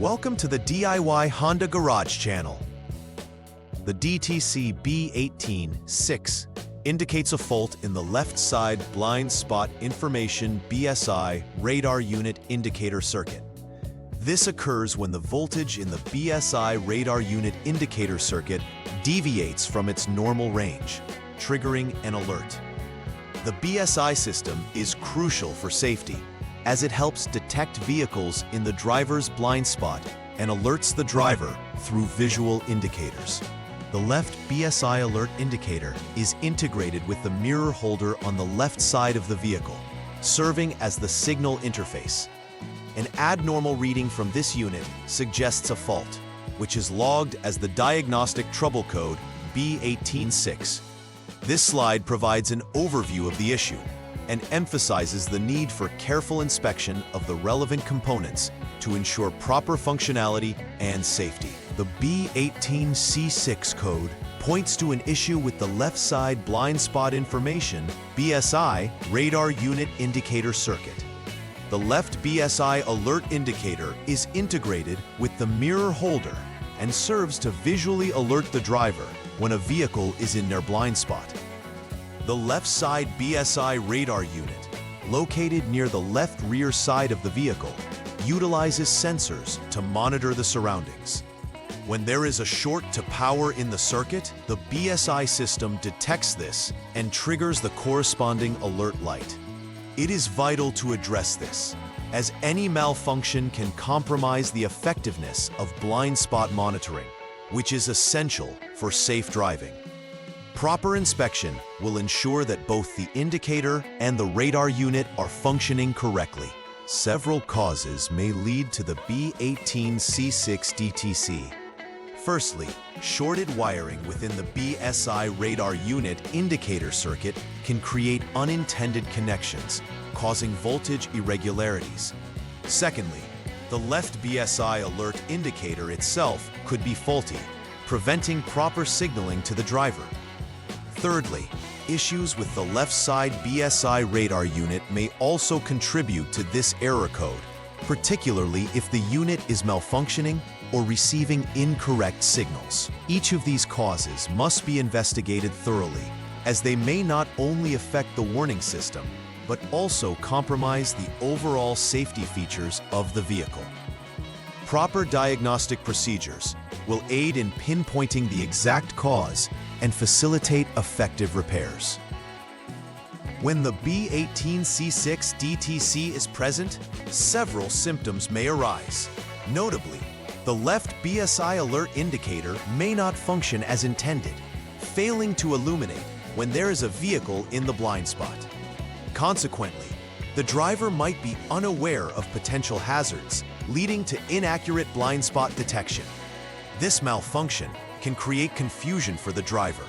Welcome to the DIY Honda Garage channel. The DTC B18C6 indicates a fault in the left side blind spot information BSI radar unit indicator circuit. This occurs when the voltage in the BSI radar unit indicator circuit deviates from its normal range, triggering an alert. The BSI system is crucial for safety, as it helps detect vehicles in the driver's blind spot and alerts the driver through visual indicators. The left BSI alert indicator is integrated with the mirror holder on the left side of the vehicle, serving as the signal interface. An abnormal reading from this unit suggests a fault, which is logged as the diagnostic trouble code B18C6. This slide provides an overview of the issue and emphasizes the need for careful inspection of the relevant components to ensure proper functionality and safety. The B18C6 code points to an issue with the left side blind spot information BSI radar unit indicator circuit. The left BSI alert indicator is integrated with the mirror holder and serves to visually alert the driver when a vehicle is in their blind spot. The left side BSI radar unit, located near the left rear side of the vehicle, utilizes sensors to monitor the surroundings. When there is a short to power in the circuit, the BSI system detects this and triggers the corresponding alert light. It is vital to address this, as any malfunction can compromise the effectiveness of blind spot monitoring, which is essential for safe driving. Proper inspection will ensure that both the indicator and the radar unit are functioning correctly. Several causes may lead to the B18C6 DTC. Firstly, shorted wiring within the BSI radar unit indicator circuit can create unintended connections, causing voltage irregularities. Secondly, the left BSI alert indicator itself could be faulty, preventing proper signaling to the driver. Thirdly, issues with the left side BSI radar unit may also contribute to this error code, particularly if the unit is malfunctioning or receiving incorrect signals. Each of these causes must be investigated thoroughly, as they may not only affect the warning system, but also compromise the overall safety features of the vehicle. Proper diagnostic procedures will aid in pinpointing the exact cause and facilitate effective repairs. When the B18C6 DTC is present, several symptoms may arise. Notably, the left BSI alert indicator may not function as intended, failing to illuminate when there is a vehicle in the blind spot. Consequently, the driver might be unaware of potential hazards, leading to inaccurate blind spot detection. This malfunction can create confusion for the driver,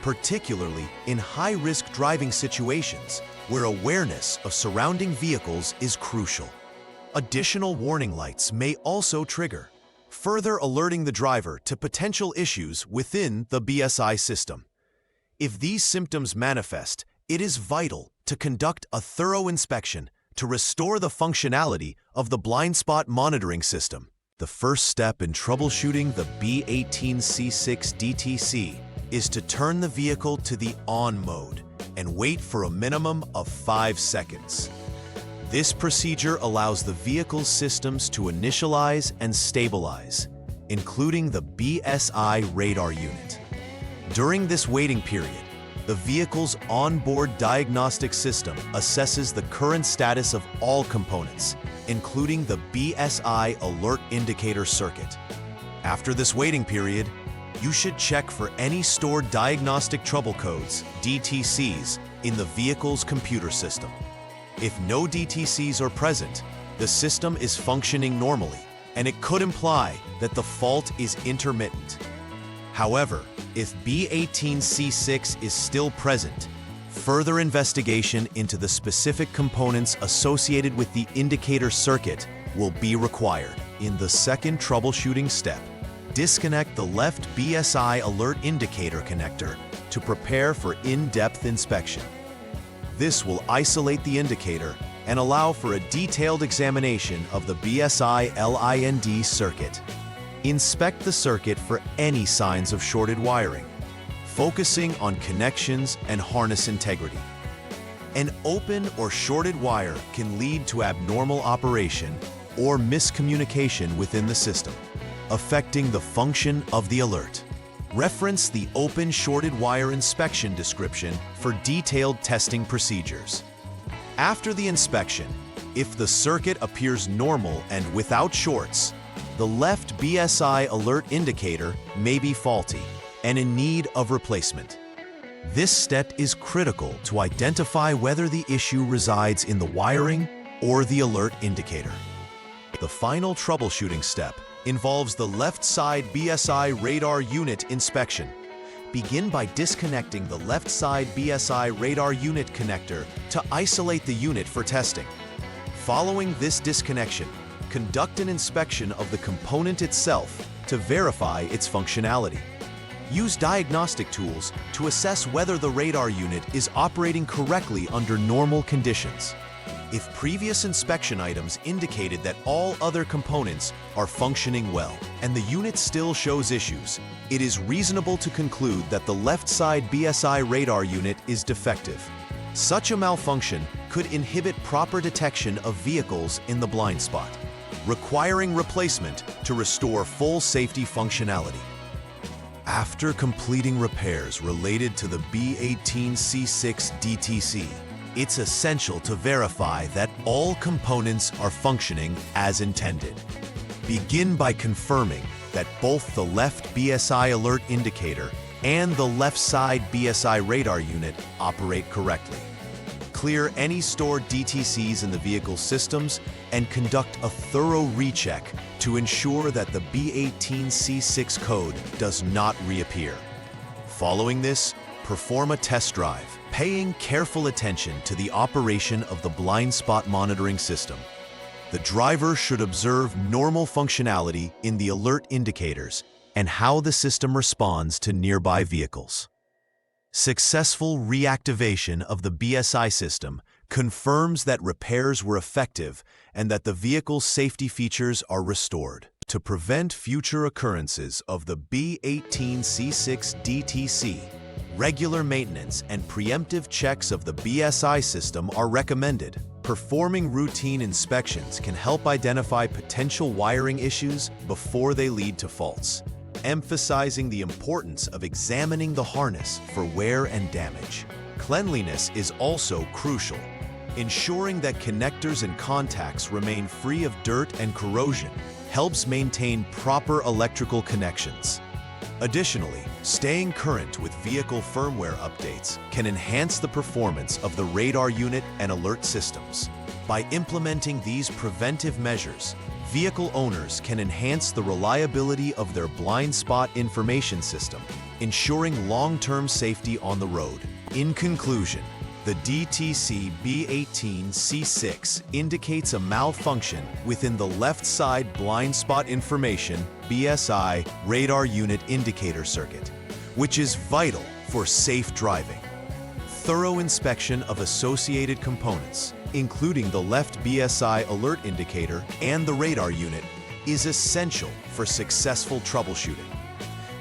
particularly in high-risk driving situations where awareness of surrounding vehicles is crucial. Additional warning lights may also trigger, further alerting the driver to potential issues within the BSI system. If these symptoms manifest, it is vital to conduct a thorough inspection to restore the functionality of the blind spot monitoring system. The first step in troubleshooting the B18C6 DTC is to turn the vehicle to the on mode and wait for a minimum of 5 seconds. This procedure allows the vehicle's systems to initialize and stabilize, including the BSI radar unit. During this waiting period, the vehicle's onboard diagnostic system assesses the current status of all components, including the BSI alert indicator circuit. After this waiting period, you should check for any stored diagnostic trouble codes, DTCs, in the vehicle's computer system. If no DTCs are present, the system is functioning normally, and it could imply that the fault is intermittent. However, if B18C6 is still present, further investigation into the specific components associated with the indicator circuit will be required. In the second troubleshooting step, disconnect the left BSI alert indicator connector to prepare for in-depth inspection. This will isolate the indicator and allow for a detailed examination of the BSI LIND circuit. Inspect the circuit for any signs of shorted wiring, focusing on connections and harness integrity. An open or shorted wire can lead to abnormal operation or miscommunication within the system, affecting the function of the alert. Reference the open shorted wire inspection description for detailed testing procedures. After the inspection, if the circuit appears normal and without shorts, the left BSI alert indicator may be faulty and in need of replacement. This step is critical to identify whether the issue resides in the wiring or the alert indicator. The final troubleshooting step involves the left side BSI radar unit inspection. Begin by disconnecting the left side BSI radar unit connector to isolate the unit for testing. Following this disconnection, conduct an inspection of the component itself to verify its functionality. Use diagnostic tools to assess whether the radar unit is operating correctly under normal conditions. If previous inspection items indicated that all other components are functioning well and the unit still shows issues, it is reasonable to conclude that the left side BSI radar unit is defective. Such a malfunction could inhibit proper detection of vehicles in the blind spot, requiring replacement to restore full safety functionality. After completing repairs related to the B18C6 DTC, it's essential to verify that all components are functioning as intended. Begin by confirming that both the left BSI alert indicator and the left side BSI radar unit operate correctly. Clear any stored DTCs in the vehicle systems and conduct a thorough recheck to ensure that the B18C6 code does not reappear. Following this, perform a test drive, paying careful attention to the operation of the blind spot monitoring system. The driver should observe normal functionality in the alert indicators and how the system responds to nearby vehicles. Successful reactivation of the BSI system confirms that repairs were effective and that the vehicle's safety features are restored. To prevent future occurrences of the B18C6 DTC, regular maintenance and preemptive checks of the BSI system are recommended. Performing routine inspections can help identify potential wiring issues before they lead to faults, emphasizing the importance of examining the harness for wear and damage. Cleanliness is also crucial. Ensuring that connectors and contacts remain free of dirt and corrosion helps maintain proper electrical connections. Additionally, staying current with vehicle firmware updates can enhance the performance of the radar unit and alert systems. By implementing these preventive measures, vehicle owners can enhance the reliability of their blind spot information system, ensuring long-term safety on the road. In conclusion, the DTC B18C6 indicates a malfunction within the left side blind spot information BSI radar unit indicator circuit, which is vital for safe driving. Thorough inspection of associated components, including the left BSI alert indicator and the radar unit, is essential for successful troubleshooting.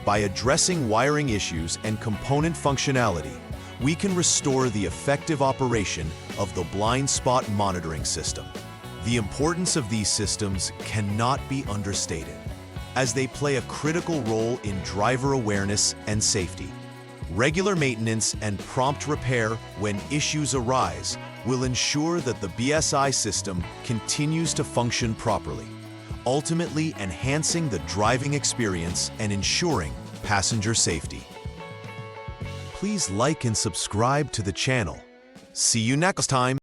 By addressing wiring issues and component functionality, we can restore the effective operation of the blind spot monitoring system. The importance of these systems cannot be understated, as they play a critical role in driver awareness and safety. Regular maintenance and prompt repair when issues arise will ensure that the BSI system continues to function properly, ultimately enhancing the driving experience and ensuring passenger safety. Please like and subscribe to the channel. See you next time.